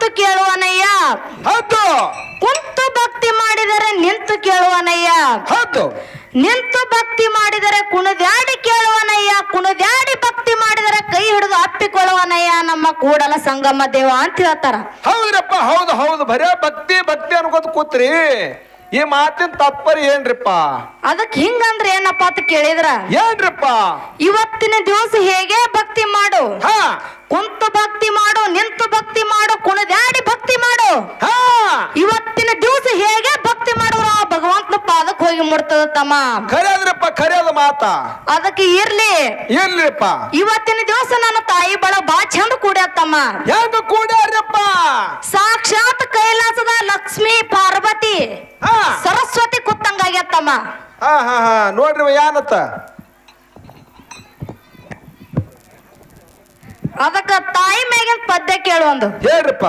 ಕುಂತು ಕೇಳುವನಯ್ಯ. ಹೌದು. ಕುಂತು ಭಕ್ತಿ ಮಾಡಿದರೆ ನಿಂತು ಕೇಳುವನಯ್ಯ. ಹೌದು. ನಿಂತು ಭಕ್ತಿ ಮಾಡಿದರೆ ಕುಣಿದಾಡಿ ಕೇಳುವನಯ್ಯ. ಕುಣಿದಾಡಿ ಭಕ್ತಿ ಮಾಡಿದರೆ ಕೈ ಹಿಡಿದು ಅಪ್ಪಿಕೊಳ್ಳುವನಯ್ಯ ನಮ್ಮ ಕೂಡಲ ಸಂಗಮ ದೇವ ಅಂತ ಹೇಳ್ತಾರ. ಹೌದ್ರಪ್ಪ, ಹೌದು ಹೌದು. ಬರೇ ಭಕ್ತಿ ಭಕ್ತಿ ಅನ್ಕೋತ ಕೂತ್ರಿ. ಈ ಮಾತಿನ ತಾತ್ಪರ್ಯ ಏನ್ರಿಪ್ಪ? ಅದಕ್ಕೆ ಹಿಂಗಂದ್ರೆ ಏನಪ್ಪ ಅಂತ ಕೇಳಿದ್ರ, ಏನ್ರಿಪ್ಪ? ಇವತ್ತಿನ ದಿವಸ ಹೇಗೆ ಭಕ್ತಿ ಮಾಡು. ಕುಂತು ಭಕ್ತಿ ಮಾಡು, ನಿಂತು ಭಕ್ತಿ ಮಾಡು, ಕುಣಿದಾಡಿ ಭಕ್ತಿ ಮಾಡು. ಇವತ್ತಿನ ದಿವಸ ಹೇಗೆ ಭಕ್ತಿ ಮಾಡುವ ಭಗವಂತನ ಪಾದಕ್ಕೆ ಹೋಗಿ ಮುಡ್ತದ ತಮ್ಮ. ಖರೇದ್ರಪ್ಪ, ಖರೇದ ಮಾತ. ಅದಕ್ಕೆ ಇರ್ಲಿಪ್ಪ. ಇವತ್ತಿನ ದಿವಸ ನನ್ನ ತಾಯಿ ಬಳ ಬಾ ಚಂದ ಕೂಡ್ಯಾತಮ್ಮ. ಹೆಂಗ ಕೂಡ್ಯಾರಪ್ಪ? ಸಾಕ್ಷಾತ್ ಕೈಲಾಸದ ಲಕ್ಷ್ಮಿ ಪಾರ್ವತಿ ಸರಸ್ವತಿ ಕುತ್ತಂಗಾಗ್ಯತ್ತಮ್ಮ. ನೋಡ್ರಿ ಏನತ್ತ. ಅದಕ್ಕ ತಾಯಿ ಮೇಗಿನ ಪದ್ಯ ಕೇಳು ಒಂದು. ಹೇಳ್ರಿಪ್ಪ,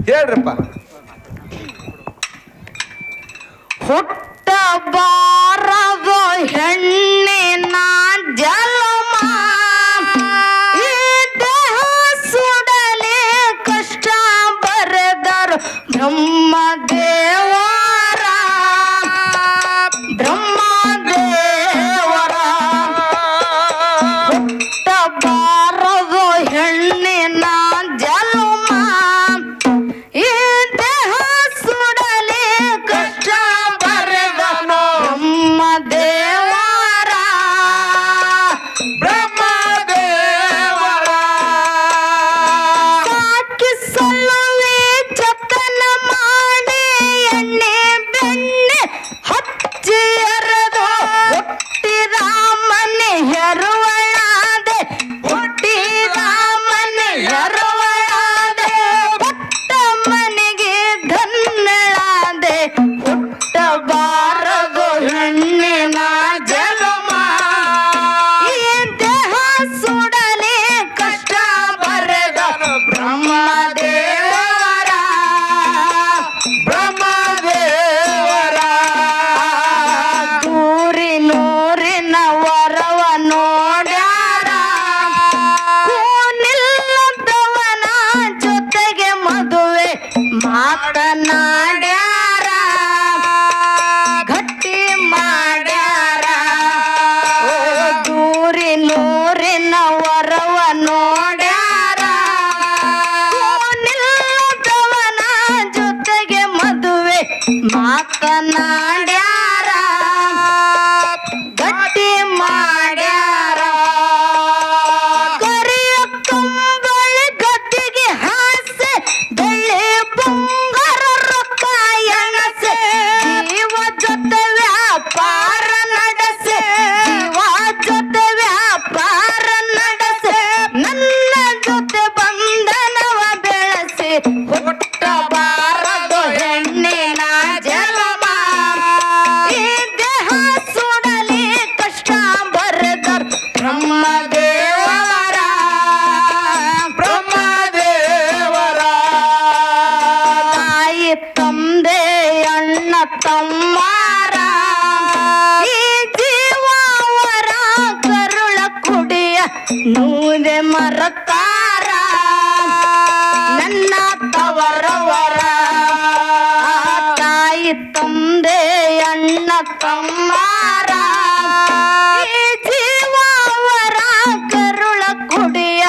ಹೇಳ್ರಿಪ್ಪ. ಹುಟ್ಟಬಾರದು ಹೆಣ್ಣಿನ ಜನ್ಮ, ಈ ದೇಹ ಸುಡಲೆ ಕಷ್ಟ ಬರೆದರು ಬ್ರಹ್ಮದೇವರ. ಬ್ರಹ್ಮದೇವರ ಹುಟ್ಟಬಾರದು ಹೆಣ್ಣಿನ ಜನ್ಮ, ಈ ದೇಹ ಸುಡಲೆ ಕಷ್ಟ ಬರೆದನು ಬ್ರಹ್ಮದೇವರ. ಬ್ರಹ್ಮದೇವರ ಸಾಕಿ ಸಲ್ಲುವೆ ಜತನ ಮಾಡಿ ಎಣ್ಣೆ ಬೆಣ್ಣೆ ಹಚ್ಚಿ ಎರೆದು ಹುಟ್ಟಿದ ಮನೆ ಹೆರುವಳಾದೆ. ಹುಟ್ಟಿದ ಮನೆ ಹೆರುವಳಾದೆ, ಪುಟ್ಟ ಮನೆಗೆ ಧನ್ಯಳಾದೆ. ಹುಟ್ಟಬಾರದು ಹೆಣ್ಣಿನ ಜನ್ಮ, ಈ ದೇಹ ಸುಡಲೆ ಕಷ್ಟ ಬರೆದನು ಬ್ರಹ್ಮದೇವರ. ಬ್ರಹ್ಮದೇವರ ದೂರಿ ನೂರಿನ ವರವ ನೋಡ್ಯಾರ, ಕೂನಿಲ್ಲದವನ ಜೊತೆಗೆ ಮದುವೆ ಮಾತನಾಡ್ಯಾರ. ಗಟ್ಟಿ ಮಾಡ್ಯಾರ. ದೂರಿ ನೂರಿನ ವರವ ನೋಡ್ಯಾರ, ಕೂನಿಲ್ಲದವನ ಜೊತೆಗೆ ಮದುವೆ ಮಾತನಾಡ್ಯಾರ. ಗಟ್ಟಿ ಮಾಡ್ಯಾರ. ಕರಿಯ ಕಂಬಳಿ ಗದ್ದಿಗೆ ಹಾಸೆ, ಬೆಳ್ಳಿ ಬಂಗಾರ ರೊಕ್ಕ ಎಣಸೆ, ಜೀವ ಜೊತೆ ವ್ಯಾಪಾರ ನಡೆಸೆ. ಜೀವ ಜೊತೆ ವ್ಯಾಪಾರ ನಡೆಸೆ, ನನ್ನ ಜೊತೆ ಬಂಧನವ ಬೆಳೆಸಿ. ಹುಟ್ಟಬಾರದು ಹೆಣ್ಣಿನ ಜನ್ಮ, ಈ ದೇಹ ಸುಡಲಿ ಕಷ್ಟ ಬರೆದರು ಬ್ರಹ್ಮದೇವರ. ಬ್ರಹ್ಮದೇವರ ತಾಯಿ ತಂದೆ ಅಣ್ಣ ತಮ್ಮಾರ, ಈ ಜೀವವರ ಕರುಳ ಕುಡಿಯ ನೂದೆ ಮರತಾರ. ನನ್ನ ತವರವರ ತಾಯಿ ತಂದೆ ಅಣ್ಣ ತಮ್ಮಾರ, ಈ ಜೀವವರ ಕರುಳ ಕುಡಿಯ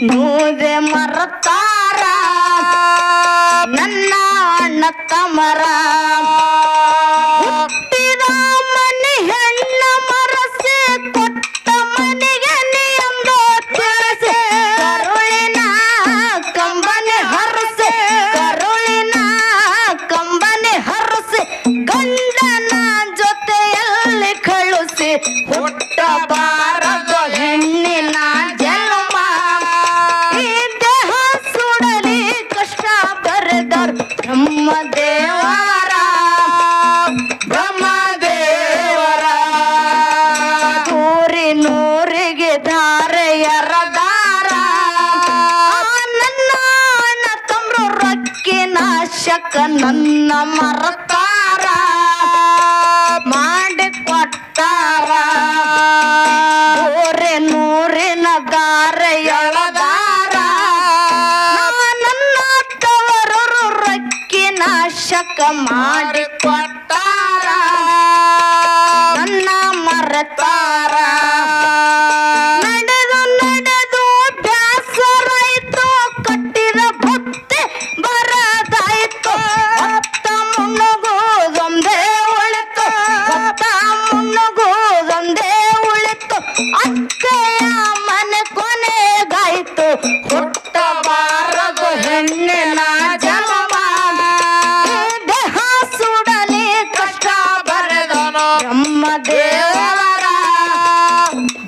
ನೂದೆ ಮರತಾರ. ನನ್ನ ಅಣ್ಣ ತಮರ ಹುಟ್ಟಿದ ಮನೆ ಹೆಣ್ಣ ಮರಸೆ, ಕೊಟ್ಟ ಮನೆಗೆ ನಿಯಂದು ತಿಳಿಸೆ. ಕರುಳಿನ ಕಂಬನೆ ಹರಸೆ, ಕರುಳಿನ ಕಂಬನೆ ಹರಸೆ, ಗಂಡನ ಜೊತೆಯಲ್ಲಿ ಕಳುಸಿ. ಹುಟ್ಟಬಾರದು ಹೆಣ್ಣಿನ ಜನ್ಮ, ಈ ದೇಹ ಸುಡಲಿ ಕಷ್ಟ ಬರೆದರು ಬ್ರಹ್ಮದೇವರ. ಬ್ರಹ್ಮದೇವರ ದೂರಿ ನೂರಿಗೆ ಧಾರೆ ಎರದಾರ. ನನ್ನ ಅಣ್ಣ ತಮ್ರು ರೊಕ್ಕಿನ ಶಕ ನನ್ನ ಮರತಾರ. ಮಾಡಿ ಕೊಟ್ಟಾರ. ದೂರಿ ನೂರಿನ ದಾರ ಎಳದಾರ ನನ್ನ ತವರರು ರಕ್ಕಿ ನಾಶಕ ಮಾಡಿ ಕೊಟ್ಟಾರ ನನ್ನ ಮರತಾರ ನಡೆದು ನಡೆದು ಬ್ಯಾಸರಾಯ್ತು ಕಟ್ಟಿದ ಬುತ್ತಿ ಬರದಾಯ್ತು ಹೊತ್ತ ಮುನ್ನುಗೋದೊಂದೇ ಉಳಿತು ಹೊತ್ತ ಮುನ್ನುಗೋದೊಂದೇ ಉಳಿತು ಅತ್ತೆಯ ಮನೆ ಕೊನೆಗಾಯ್ತು ಹುಟ್ಟಬಾರದು ಹೆಣ್ಣಿನ ಜನ್ಮ ದೇಹ ಸುಡಲಿ ಕಷ್ಟ ಬರೆದನು ಬ್ರಹ್ಮದೇವರ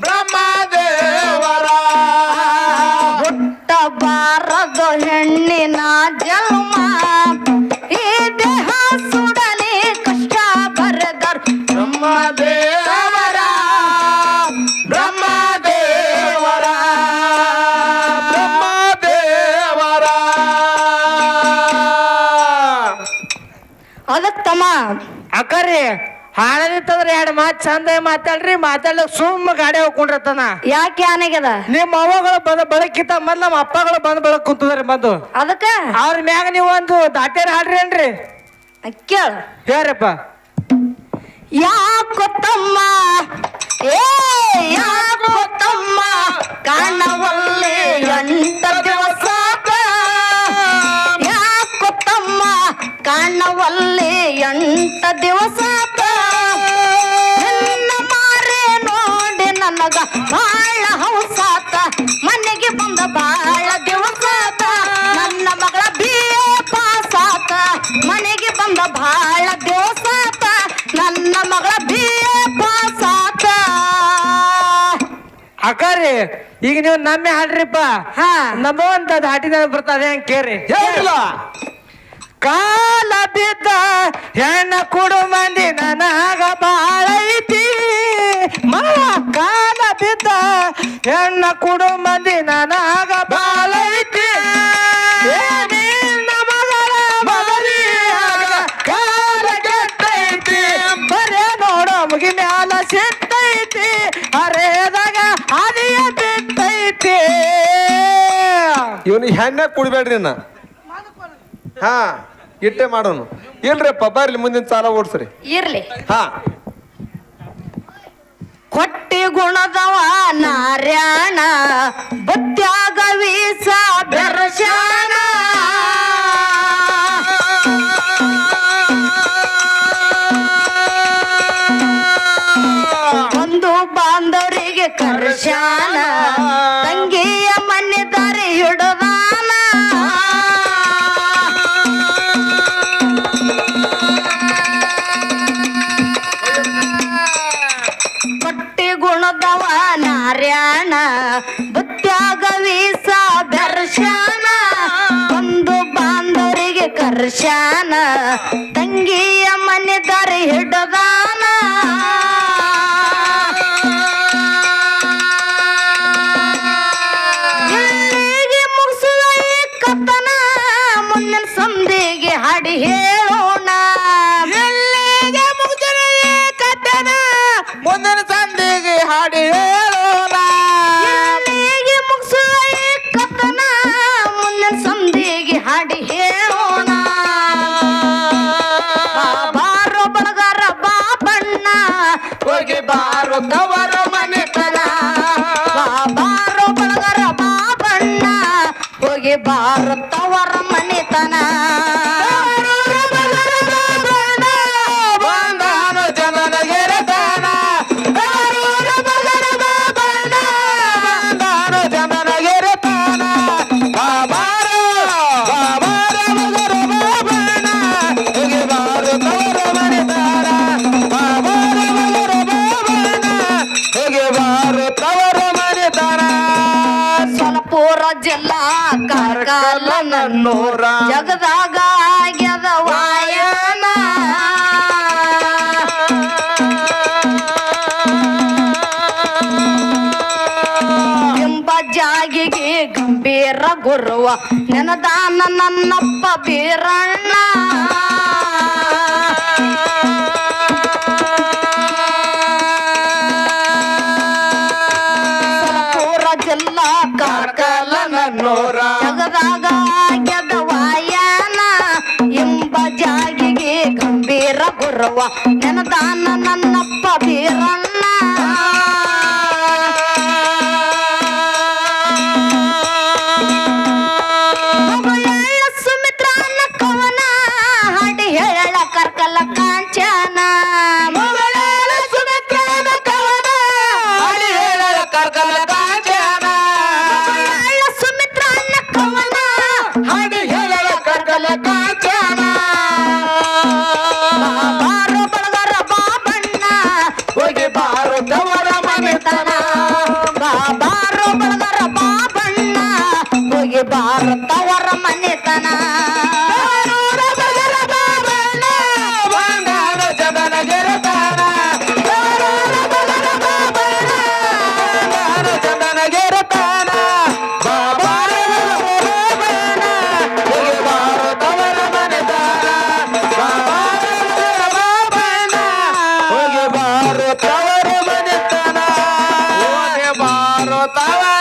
ಬ್ರಹ್ಮದೇವರ ಹುಟ್ಟಬಾರದು ಹೆಣ್ಣಿನ ಜನ್ಮ ಈ ದೇಹ ಸುಡಲಿ ಕಷ್ಟ ಬರೆದರು ಬ್ರಹ್ಮದೇವರ ಬ್ರಹ್ಮದೇವರ ಬ್ರಹ್ಮದೇವರ ಅದಕ್ಕೆ ತಮ್ಮ ಅಕ್ಕರಿ ಹಾಳದಿತ್ತಂದ್ರೆ ಎರಡು ಮಾತು ಚಂದ ಮಾತಾಡ್ರಿ ಮಾತಾಡ್ಲಿಕ್ಕೆ ಸುಮ್ಮ ಗಾಡಿ ಹೋಗ್ಕೊಂಡಿರ್ತಾನ ಯಾಕೆ ಆನೆಗದ ನಿಮ್ಮ ಅವ್ವಗಳು ಬಂದ ಬೆಳಕಿತ್ತ ಮೊದ್ಲು ನಮ್ಮ ಅಪ್ಪಗಳು ಬಂದ್ ಬೆಳಕ್ ಕುಂತದ್ರಿ ಬಂದು ಅದಕ್ಕ ಅವ್ರ ಮ್ಯಾಗ ನೀವು ಒಂದು ದಾಟೇರ್ ಹಾಡ್ರಿ ಏನ್ರಿ ಕೇಳ ಹೇಳ್ರಪ್ಪ. ಯಾಕೋ ತಮ್ಮ ಏ ಯಾಕೋ ತಮ್ಮ ಕಾಣವಲ್ಲಿ ಎಂಟ ದಿವಸ ಯಾಕೋ ತಮ್ಮ ಕಾಣವಲ್ಲಿ ಎಂಟ ದಿವಸ ನನ್ನ ಮಾರೆ ನೋಡಿ ನನಗ ಬಾಳ ಹೌಸಾತ ಮನೆಗೆ ಬಂದ ಬಾಳ ದಿವಸಾತ ನನ್ನ ಮಗಳ ಬಿಎ ಪಾಸಾತ ಮನೆಗೆ ಬಂದ ಬಾಳ ದಿವಸಾತ ನನ್ನ ಮಗಳ ಬಿಎ ಪಾಸಾತ ಅಕ್ಕರಿ ಈಗ ನೀವು ನಮ್ಮೆ ಹಾಡ್ರಿಪ್ಪ ಹಾ ನಮ್ಮ ಒಂದು ದಾಟಿದ ಬರ್ತದೆ ಹಂಗೆ ಕೇರಿ ಹೇಳಿಲ್ಲ ಕಾಲ ಬಿದ್ದ ಹೆಣ್ಣ ಕೊಡು ಮಂದಿ ನನಗ ಬಾಳ ಐತಿ ಮಾವ ಕಾಲ ಬಿದ್ದ ಹೆಣ್ಣ ಕೊಡು ಮಂದಿ ನನಗ ಬಾಳ ಐತಿ ಏ ನಿನ್ನ ಮಗಳ ಮದುವೆಯಾಗ ಕಾಲ ಕೆಟ್ಟೈತಿ ಬರೇ ನೋಡೋ ಮುಗಿ ಮ್ಯಾಲ ಸಿಟ್ಟೈತಿ ಹರೇದಾಗ ಅದಿಯ ಬಿಟ್ಟೈತಿ ಇವನಿಗೆ ಹೆಣ್ಣೆ ಕುಡಿಬೇಡ್ರಿ ನಾ ಹಾ ಇಟ್ಟೆ ಮಾಡೋನು ಇಲ್ರಿಪ್ಪ ಬರ್ಲಿ ಮುಂದಿನ ಸಾಲ ಓಡ್ಸ್ರಿ ಇರ್ಲಿ ಹಾ ಕೊಟ್ಟಿ ಗುಣದವ ನಾರ್ಯಾಣ ಬುತ್ತ್ಯಾಗ ವೀಸ ಬೆರಶಾಣ ಒಂದು ಬಾಂಧವರಿಗೆ ಕರ್ಶಾನ ತಂಗಿಯ ಮನೆ ದಾರಿ ಹಿಡದಾನ ಕೊಟ್ಟಿ ಗುಣದವ ನಾರ್ಯಾಣ ಬುತ್ತ್ಯಾಗ ವೀಸ ಬೆರ್ಶಾನ ಒಂದು ಬಾಂಧವರಿಗೆ ಕರ್ಶಾನ ತಂಗಿಯ ಮನೆ ದಾರಿ ಹಿಡದಾನ ಎಲ್ಲಿಗೆ ಮುಗಿಸುವ ಈ ಕಥನ ಮುಂದಿನ ಸಂಧಿಗೆ ಹಾಡಿ ಹೇಳೋಣ ಎಲ್ಲಿಗೆ ಮುಗಿದ ಕಟ್ಟನ ಮುಂದಿನ ಸಂಧಿಗೆ ಹಾಡಿ ಹೇಳೋಣ ಎಲ್ಲಿಗೆ ಮುಗಿಸುವ ಈ ಕಥನ ಮುಂದಿನ ಸಂಧಿಗೆ ಹಾಡಿ ಹೇಳೋಣ ಬಾರೋ ಬಳಗಾರ ಬಾಬಣ್ಣ ಹೋಗಿ ಬಾರೋ ತವರ ಮನೆತನ ಬಾರೋ ಬಳಗಾರ ಬಾಬಣ್ಣ ಹೋಗಿ ಬಾರೋ ತವರ ಮನೆತನ ಬಂದಾನ ಜನನ ಗೆರೆತನ ಬಂದಾನ ಜನನ ಗೆರೆತನ ಬಾಬಾರ ಬಾಬಾರ ಮಗರ ಬಾಬಣ್ಣ ಹೋಗಿ ಬಾರು ತವರ ಮನೆತನ ಬಾಬಾರ ಮಗರ ಬಾಬಣ್ಣ ಹೋಗಿ ಬಾರು ತವರ ಮನೆತನ ಸೊಲಪುರ ಜಿಲ್ಲಾ ಕಾರ್ಕಳ ನನ್ನೂರ ಜಗದಾಗ ಆಗ್ಯದ ವಾಯನ ಎಂಬ ಜಾಗಿಗೆ ಗಂಭೀರ ಗುರುವ ನೆನದಾನ ನನ್ನಪ್ಪ ಬೀರಣ್ಣ ಸೊಲಪುರ ಜಿಲ್ಲಾ ಕಾರ್ಕಲ ನನ್ನೂರ ಜಗದಾಗ ಗೆದವಾಯನ ಎಂಬ ಜಾಗಿಗೆ ಗಂಭೀರ ಗುರುವ ನೆನದಾನ ನನ್ನಪ್ಪ ಬೀರಣ್ಣ ಸುಮಿತ್ರನ ಕವನ ಹಾಡಿ ಹೇಳ ಕರ್ಕಲ ಕಾಂಚನ ಸುಮಿತ್ರನ ಕವನ ಹಾಡಿ ಹೇಳ ಕರ್ಕಲ ಕಾಂಚನ ಸುಮಿತ್ರನ ಕವನ ಹಾಡಿ ಹೇಳ ಕರ್ಕಲ ಕಾಂಚನ ಬಾರೋ ಬಳಗರ ಬಾಬಣ್ಣ ಹೋಗಿ ಬಾರು ತವರ ಮನೆತನ ಬಾರೋ ಬಳಗರ ಬಾಬಣ್ಣ ಹೋಗಿ ಬಾರೋ ತವರ ಮನೆತನ ತವರ